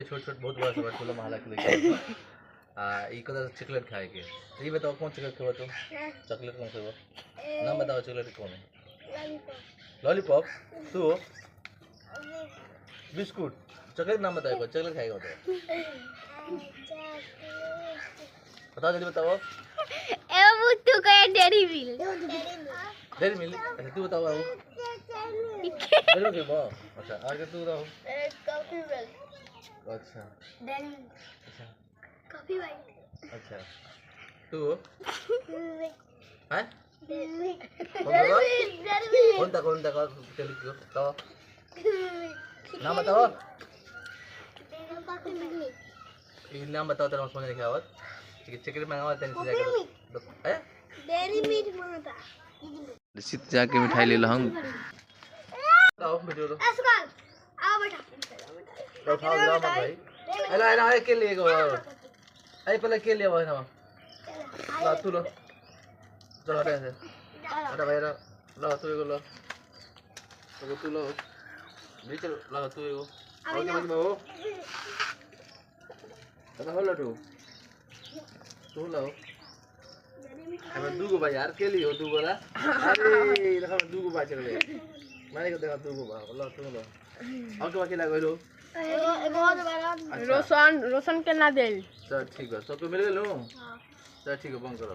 छोट छोट बहुत बड़ा सब फूल माला के लेके ई कदा चॉकलेट खाए के ये बताओ कौन चॉकलेट खाओ तुम चॉकलेट कौन खाओ नाम बताओ चॉकलेट कौन है लॉलीपॉप तू बिस्कुट चॉकलेट नाम बताओ चॉकलेट खाएगा तो बताओ जल्दी बताओ ए वो तू कहे डेरी मिल्क अच्छा तू बताओ डेरी मिल्क अच्छा आगे तू बताओ कॉफी मिल्क अच्छा डेरी मिल्क अच्छा कॉफी वाइट अच्छा तू हैं कौन ता चल तो नाम बताओ ये नाम बताओ तेरा समझ नहीं आवत चिकन मंगाओ तनी से जाके हैं डेरी मिल्क मांगता रिसित जाके मिठाई ले लो हम आओ वीडियो लो आओ बेटा तो खाओ ड्रामा भाई एला एला के लिए गो आई पहले के लिए ना ला तू लो चलो हटे से अरे भाई ला तू एगो लो तो तू लो बीच ला तू एगो ओके मत बाबू तो हो लो तू लो हमें दूगो भाई यार के लिए हो दूगो ला अरे देखो दूगो बा चले माने को देखो दूगो बा लो तू लो ओके बाकी लागो लो बहुत बड़ा रोशन रोशन के ना दे चल ठीक है सबको मिल गेलो हां चल ठीक है बंद करो।